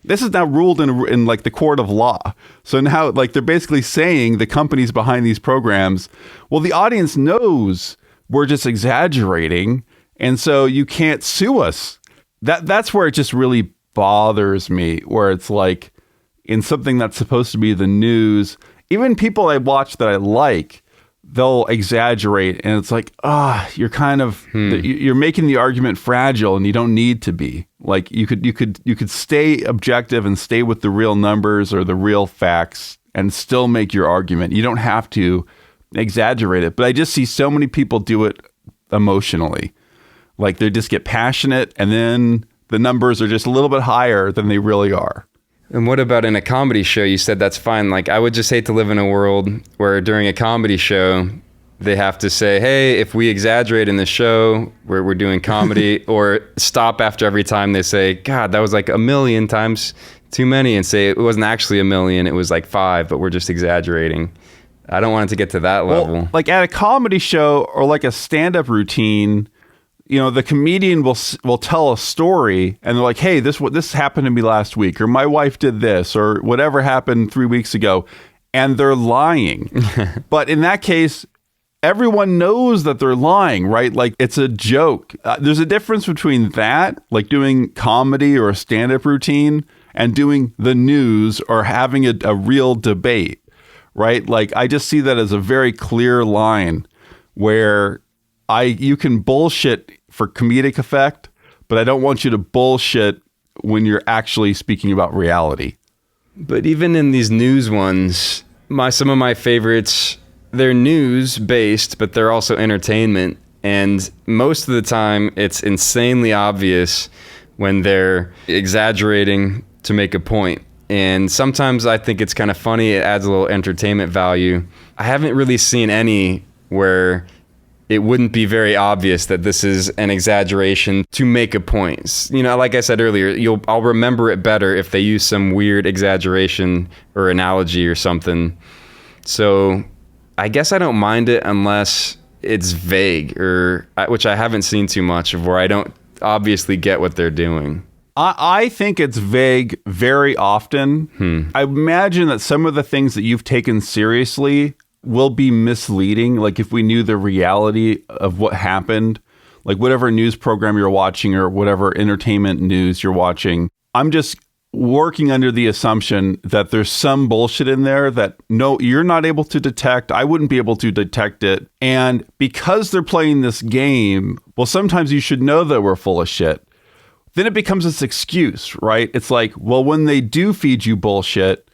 This is now ruled in the court of law. So now they're basically saying, the companies behind these programs, well, the audience knows we're just exaggerating, and so you can't sue us. That's where it just really bothers me, where it's like, in something that's supposed to be the news, even people I watch that I like, they'll exaggerate, and it's like, you're kind of you're making the argument fragile, and you don't need to be. Like, you could stay objective and stay with the real numbers or the real facts and still make your argument. You don't have to exaggerate it. But I just see so many people do it emotionally. Like, they just get passionate, and then the numbers are just a little bit higher than they really are. And what about in a comedy show? You said that's fine. I would just hate to live in a world where during a comedy show, they have to say, hey, if we exaggerate in the show where we're doing comedy, or stop after every time they say, God, that was 1,000,000 times too many, and say it wasn't actually 1,000,000, it was 5, but we're just exaggerating. I don't want it to get to that level. Well, at a comedy show or a stand-up routine, the comedian will tell a story, and they're like, hey, this happened to me last week, or my wife did this, or whatever happened 3 weeks ago, and they're lying. But in that case, everyone knows that they're lying, right? It's a joke. There's a difference between that, doing comedy or a stand-up routine, and doing the news or having a real debate, right? I just see that as a very clear line where you can bullshit for comedic effect, but I don't want you to bullshit when you're actually speaking about reality. But even in these news ones, some of my favorites, they're news based, but they're also entertainment. And most of the time it's insanely obvious when they're exaggerating to make a point. And sometimes I think it's kind of funny. It adds a little entertainment value. I haven't really seen any where it wouldn't be very obvious that this is an exaggeration to make a point. Like I said earlier, I'll remember it better if they use some weird exaggeration or analogy or something. So I guess I don't mind it unless it's vague, which I haven't seen too much of, where I don't obviously get what they're doing. I think it's vague very often. I imagine that some of the things that you've taken seriously will be misleading. If we knew the reality of what happened, whatever news program you're watching or whatever entertainment news you're watching, I'm just working under the assumption that there's some bullshit in there that no, you're not able to detect. I wouldn't be able to detect it. And because they're playing this game, well, sometimes you should know that we're full of shit. Then it becomes this excuse, right? It's well, when they do feed you bullshit,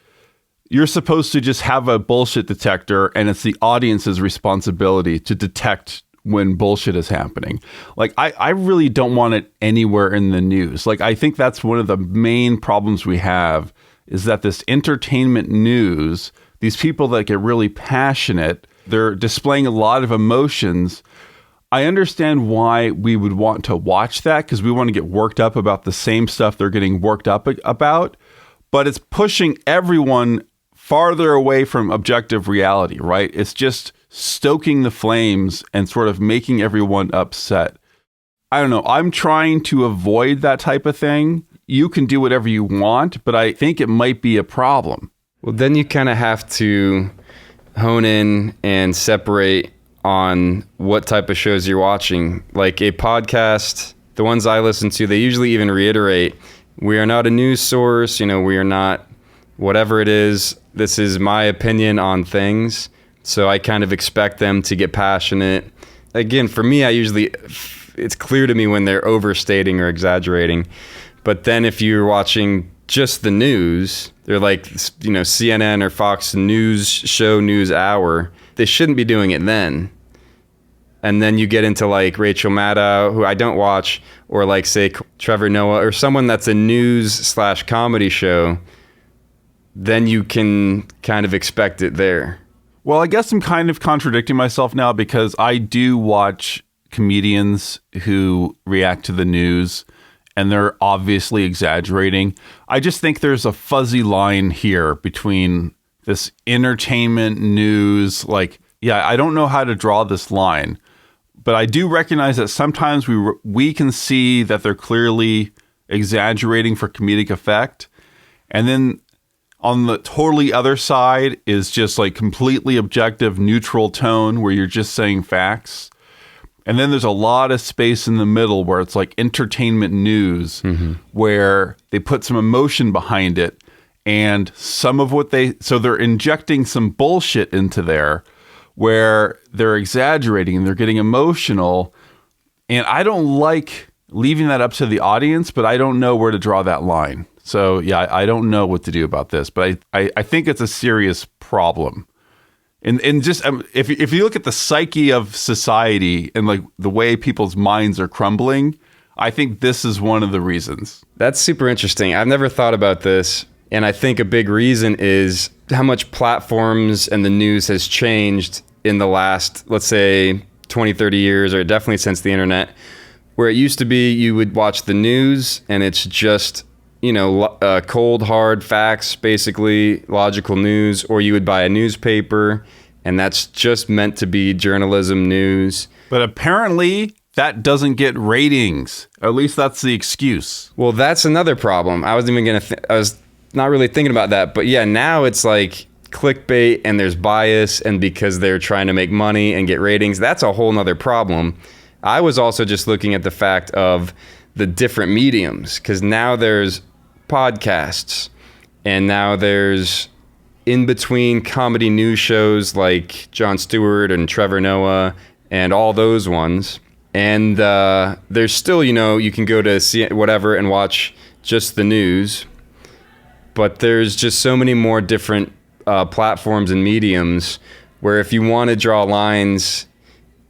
you're supposed to just have a bullshit detector, and it's the audience's responsibility to detect when bullshit is happening. I really don't want it anywhere in the news. I think that's one of the main problems we have, is that this entertainment news, these people that get really passionate, they're displaying a lot of emotions. I understand why we would want to watch that, because we want to get worked up about the same stuff they're getting worked up about, but it's pushing everyone farther away from objective reality, right? It's just stoking the flames and sort of making everyone upset. I don't know. I'm trying to avoid that type of thing. You can do whatever you want, but I think it might be a problem. Well, then you kind of have to hone in and separate on what type of shows you're watching. Like a podcast, the ones I listen to, they usually even reiterate, we are not a news source, we are not whatever it is. This is my opinion on things. So I kind of expect them to get passionate. Again, for me, it's clear to me when they're overstating or exaggerating. But then if you're watching just the news, they're like, CNN or Fox News show, News Hour, they shouldn't be doing it then. And then you get into like Rachel Maddow, who I don't watch, or like say Trevor Noah or someone that's a news/comedy show, then you can kind of expect it there. Well, I guess I'm kind of contradicting myself now because I do watch comedians who react to the news and they're obviously exaggerating. I just think there's a fuzzy line here between this entertainment news. I don't know how to draw this line, but I do recognize that sometimes we can see that they're clearly exaggerating for comedic effect. And then on the totally other side is just like completely objective, neutral tone where you're just saying facts. And then there's a lot of space in the middle where it's like entertainment news, where they put some emotion behind it. And some of what so they're injecting some bullshit into there where they're exaggerating and they're getting emotional. And I don't like leaving that up to the audience, but I don't know where to draw that line. So, yeah, I don't know what to do about this, but I think it's a serious problem. And just if you look at the psyche of society and like the way people's minds are crumbling, I think this is one of the reasons. That's super interesting. I've never thought about this. And I think a big reason is how much platforms and the news has changed in the last, let's say, 20, 30 years, or definitely since the internet, where it used to be you would watch the news and it's just cold, hard facts, basically logical news, or you would buy a newspaper and that's just meant to be journalism news. But apparently that doesn't get ratings. At least that's the excuse. Well, that's another problem. I was not really thinking about that, but yeah, now it's like clickbait and there's bias, and because they're trying to make money and get ratings, that's a whole nother problem. I was also just looking at the fact of the different mediums, because now there's podcasts and now there's in-between comedy news shows like Jon Stewart and Trevor Noah and all those ones. And there's still, you can go to see whatever and watch just the news. But there's just so many more different platforms and mediums where if you want to draw lines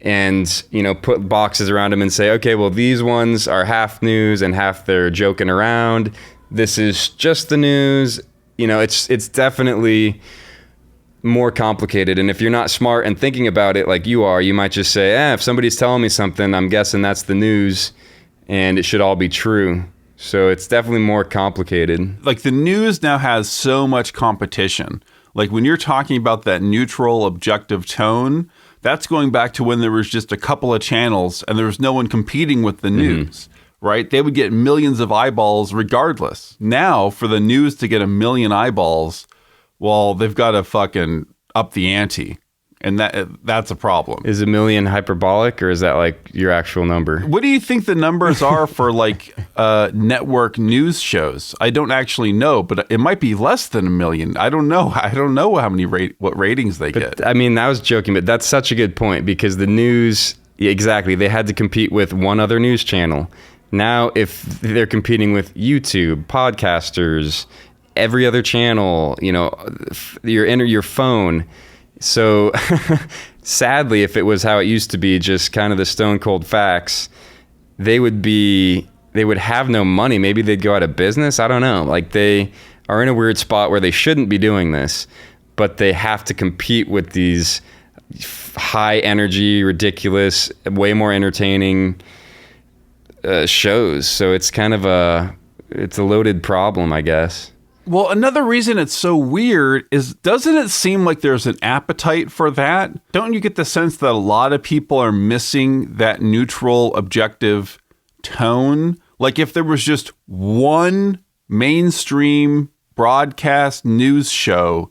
and, put boxes around them and say, okay, well, these ones are half news and half they're joking around. This is just the news. It's definitely more complicated. And if you're not smart and thinking about it like you are, you might just say, if somebody's telling me something, I'm guessing that's the news and it should all be true. So it's definitely more complicated. Like the news now has so much competition. Like when you're talking about that neutral, objective tone, that's going back to when there was just a couple of channels and there was no one competing with the news, right? They would get millions of eyeballs regardless. Now for the news to get 1 million eyeballs, well, they've got to fucking up the ante. And that's a problem. Is 1 million hyperbolic, or is that like your actual number? What do you think the numbers are for like network news shows? I don't actually know, but it might be less than 1 million. I don't know. I don't know how many what ratings they get. I mean, I was joking, but that's such a good point because the news, exactly, they had to compete with one other news channel. Now, if they're competing with YouTube, podcasters, every other channel, your phone. So sadly, if it was how it used to be, just kind of the stone cold facts, they would have no money. Maybe they'd go out of business. I don't know. Like they are in a weird spot where they shouldn't be doing this, but they have to compete with these high energy, ridiculous, way more entertaining shows. So it's kind of it's a loaded problem, I guess. Well, another reason it's so weird is, doesn't it seem like there's an appetite for that? Don't you get the sense that a lot of people are missing that neutral, objective tone? Like if there was just one mainstream broadcast news show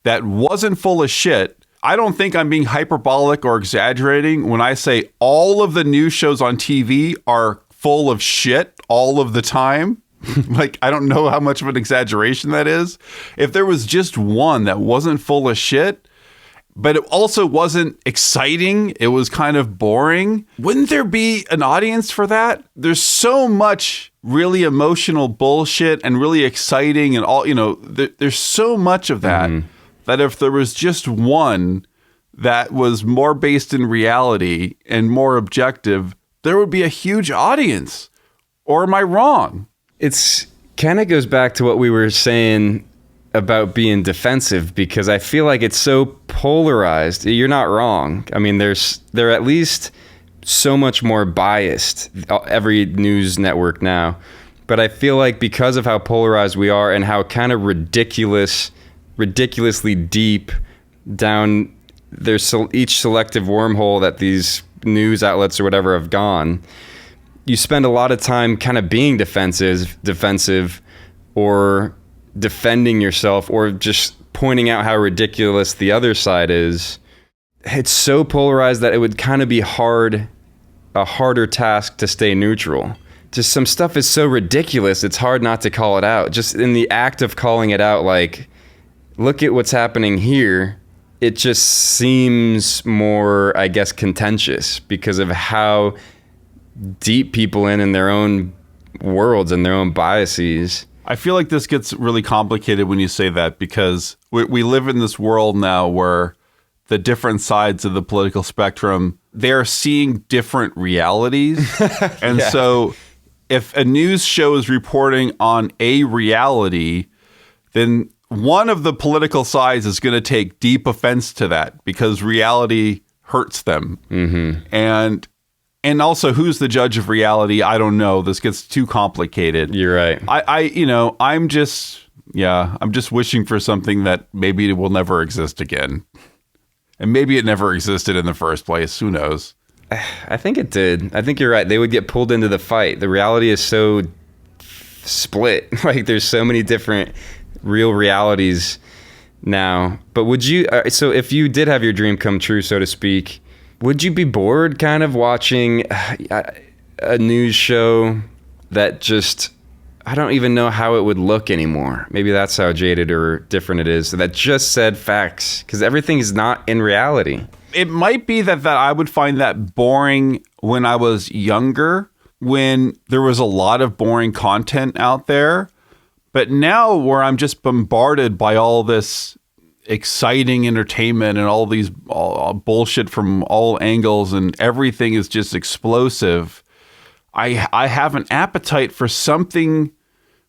that wasn't full of shit, I don't think I'm being hyperbolic or exaggerating when I say all of the news shows on TV are full of shit all of the time. Like, I don't know how much of an exaggeration that is. If there was just one that wasn't full of shit, but it also wasn't exciting, it was kind of boring, wouldn't there be an audience for that? There's so much really emotional bullshit and really exciting and all, there's so much of that, that if there was just one that was more based in reality and more objective, there would be a huge audience. Or am I wrong? It's kind of goes back to what we were saying about being defensive, because I feel like it's so polarized. You're not wrong. I mean, they're at least so much more biased, every news network now. But I feel like because of how polarized we are and how kind of ridiculously deep down there's each selective wormhole that these news outlets or whatever have gone, you spend a lot of time kind of being defensive or defending yourself or just pointing out how ridiculous the other side is. It's so polarized that it would kind of be a harder task to stay neutral. Just some stuff is so ridiculous, it's hard not to call it out. Just in the act of calling it out, like, look at what's happening here, it just seems more, I guess, contentious because of how deep people in their own worlds and their own biases. I feel like this gets really complicated when you say that, because we live in this world now where the different sides of the political spectrum, they're seeing different realities. And so if a news show is reporting on a reality, then one of the political sides is going to take deep offense to that because reality hurts them. And also, who's the judge of reality? I don't know. This gets too complicated. You're right. I'm just wishing for something that maybe will never exist again. And maybe it never existed in the first place. Who knows? I think it did. I think you're right. They would get pulled into the fight. The reality is so split. Like, there's so many different real realities now. But would you, so if you did have your dream come true, so to speak, would you be bored kind of watching a news show that just, I don't even know how it would look anymore. Maybe that's how jaded or different it is. That just said facts, because everything is not in reality. It might be that I would find that boring when I was younger, when there was a lot of boring content out there. But now where I'm just bombarded by all this exciting entertainment and all these bullshit from all angles and everything is just explosive, I have an appetite for something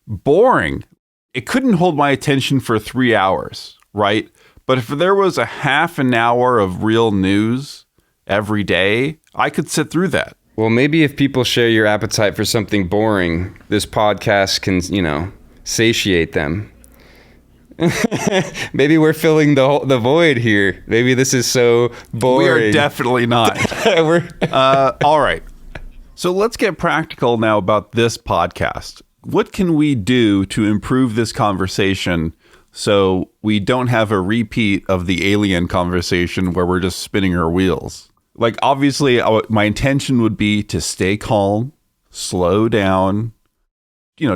boring. It couldn't hold my attention for 3 hours, right? But if there was a half an hour of real news every day, I could sit through that. Well, maybe if people share your appetite for something boring, this podcast can, satiate them. Maybe we're filling the void here. Maybe this is so boring. We are definitely not. All right. So let's get practical now about this podcast. What can we do to improve this conversation so we don't have a repeat of the alien conversation where we're just spinning our wheels? Like, obviously, my intention would be to stay calm, slow down,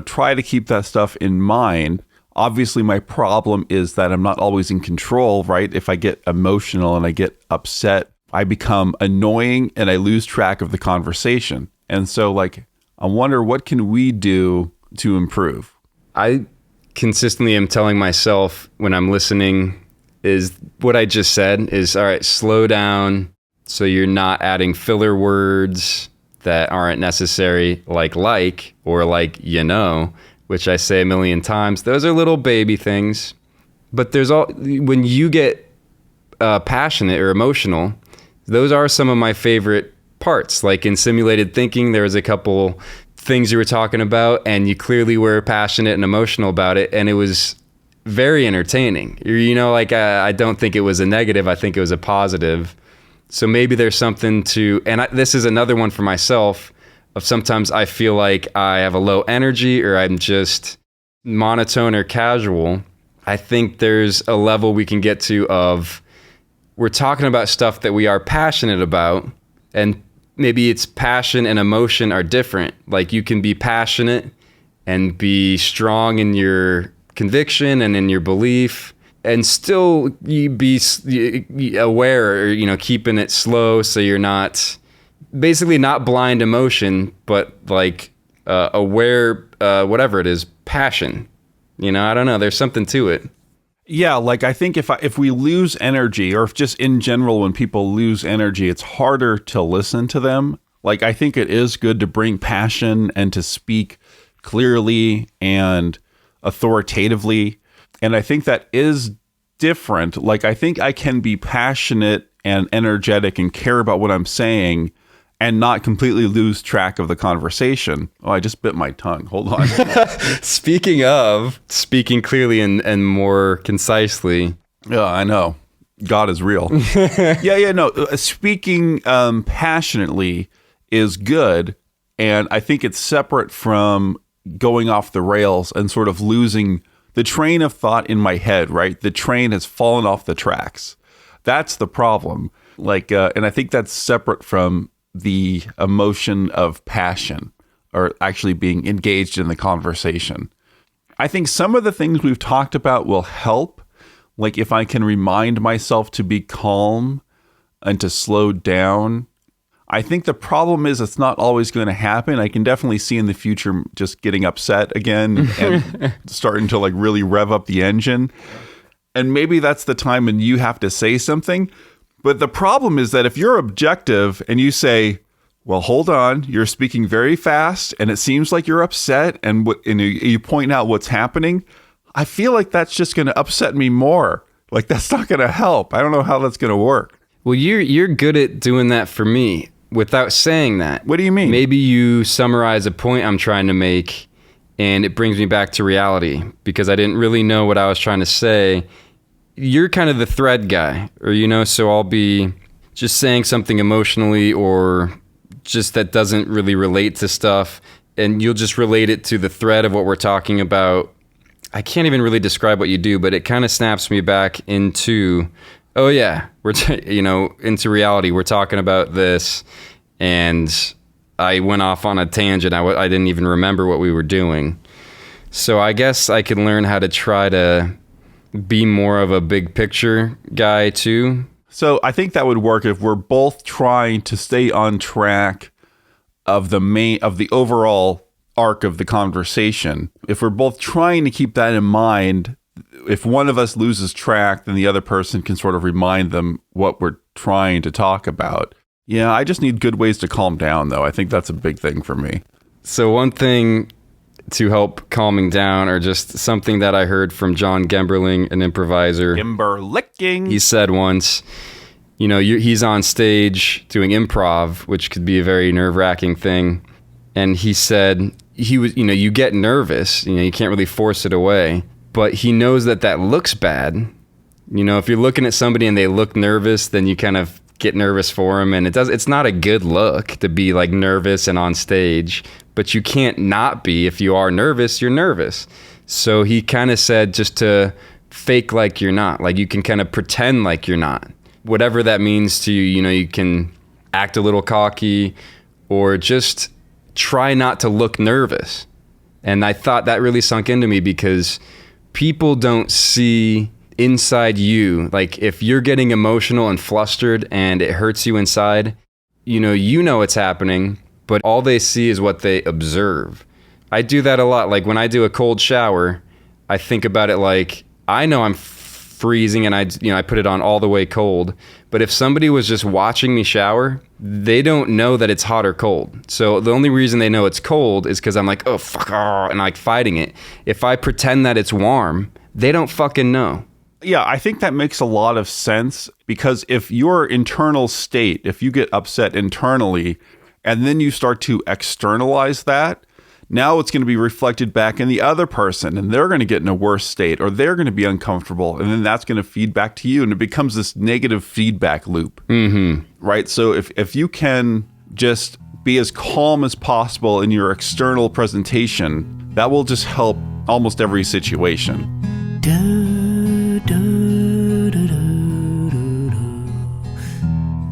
try to keep that stuff in mind. Obviously, my problem is that I'm not always in control, right? If I get emotional and I get upset, I become annoying and I lose track of the conversation. And so, I wonder, what can we do to improve? I consistently am telling myself when I'm listening is what I just said is, all right, slow down so you're not adding filler words that aren't necessary, like, or which I say a million times. Those are little baby things. But when you get passionate or emotional, those are some of my favorite parts. Like in simulated thinking, there was a couple things you were talking about, and you clearly were passionate and emotional about it, and it was very entertaining. Like I don't think it was a negative. I think it was a positive. So maybe there's something to, and this is another one for myself, of sometimes I feel like I have a low energy or I'm just monotone or casual. I think there's a level we can get to of we're talking about stuff that we are passionate about, and maybe it's passion and emotion are different. Like you can be passionate and be strong in your conviction and in your belief, and still you be aware, or keeping it slow, so you're not basically not blind emotion, but like aware, whatever it is, passion. I don't know. There's something to it. Yeah, like I think if we lose energy, or if just in general when people lose energy, it's harder to listen to them. Like I think it is good to bring passion and to speak clearly and authoritatively. And I think that is different. Like I think I can be passionate and energetic and care about what I'm saying and not completely lose track of the conversation. Oh, I just bit my tongue. Hold on. Speaking of speaking clearly and more concisely. Yeah, I know. God is real. No. Speaking passionately is good. And I think it's separate from going off the rails and sort of losing the train of thought in my head, right? The train has fallen off the tracks. That's the problem. Like, and I think that's separate from the emotion of passion or actually being engaged in the conversation. I think some of the things we've talked about will help. Like if I can remind myself to be calm and to slow down. I think the problem is it's not always going to happen. I can definitely see in the future just getting upset again and starting to like really rev up the engine. And maybe that's the time when you have to say something. But the problem is that if you're objective and you say, well, hold on, you're speaking very fast and it seems like you're upset, and you point out what's happening, I feel like that's just going to upset me more. Like that's not going to help. I don't know how that's going to work. Well, you're good at doing that for me without saying that. What do you mean? Maybe you summarize a point I'm trying to make and it brings me back to reality because I didn't really know what I was trying to say. You're kind of the thread guy, or, so I'll be just saying something emotionally or just that doesn't really relate to stuff, and you'll just relate it to the thread of what we're talking about. I can't even really describe what you do, but it kind of snaps me back into, oh yeah, into reality. We're talking about this, and I went off on a tangent. I didn't even remember what we were doing. So I guess I can learn how to try to be more of a big picture guy too. So I think that would work if we're both trying to stay on track of the overall arc of the conversation. If we're both trying to keep that in mind, if one of us loses track, then the other person can sort of remind them what we're trying to talk about. Yeah, I just need good ways to calm down, though. I think that's a big thing for me. So one thing to help calming down, or just something that I heard from John Gemberling, an improviser. Gemberlicking. He said once, he's on stage doing improv, which could be a very nerve-wracking thing. And he said you get nervous, you can't really force it away, but he knows that looks bad. If you're looking at somebody and they look nervous, then you kind of get nervous for them, and it's not a good look to be like nervous and on stage, but you can't not be. If you are nervous, you're nervous. So he kind of said just to fake like you're not, like you can kind of pretend like you're not, whatever that means to you. You can act a little cocky or just try not to look nervous. And I thought that really sunk into me because people don't see inside you. Like if you're getting emotional and flustered and it hurts you inside, you know it's happening, but all they see is what they observe. I do that a lot. Like when I do a cold shower, I think about it like I know I'm freezing and I put it on all the way cold. But if somebody was just watching me shower, they don't know that it's hot or cold. So the only reason they know it's cold is because I'm like, oh fuck, and like fighting it. If I pretend that it's warm, they don't fucking know. Yeah, I think that makes a lot of sense because if your internal state, if you get upset internally and then you start to externalize that, Now it's going to be reflected back in the other person, and they're going to get in a worse state, or they're going to be uncomfortable, and then that's going to feed back to you, and it becomes this negative feedback loop. Right? So if you can just be as calm as possible in your external presentation, that will just help almost every situation.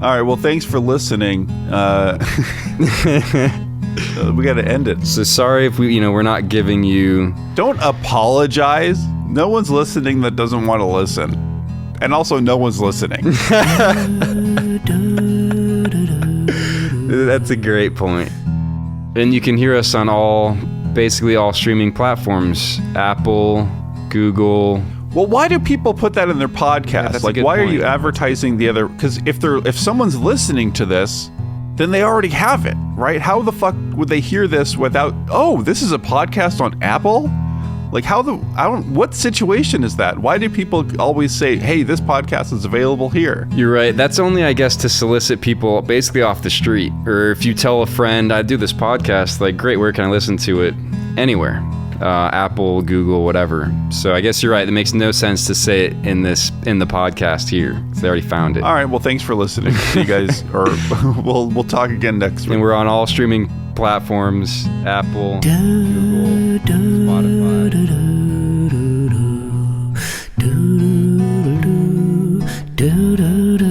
All right, well, thanks for listening. We got to end it. So sorry if we're not giving you... Don't apologize. No one's listening that doesn't want to listen. And also, no one's listening. That's a great point. And you can hear us on basically all streaming platforms. Apple, Google. Well, why do people put that in their podcast? Yeah, why point. Are you advertising the other? Because if someone's listening to this, then they already have it, right? How the fuck would they hear this without, oh, this is a podcast on Apple? Like what situation is that? Why do people always say, hey, this podcast is available here? You're right. That's only, I guess, to solicit people basically off the street. Or if you tell a friend, I do this podcast, like, great, where can I listen to it? Anywhere. Apple, Google, whatever. So I guess you're right. It makes no sense to say it in the podcast here. They already found it. All right. Well, thanks for listening. See you guys, or we'll talk again next week. And we're on all streaming platforms: Apple, Google, Spotify.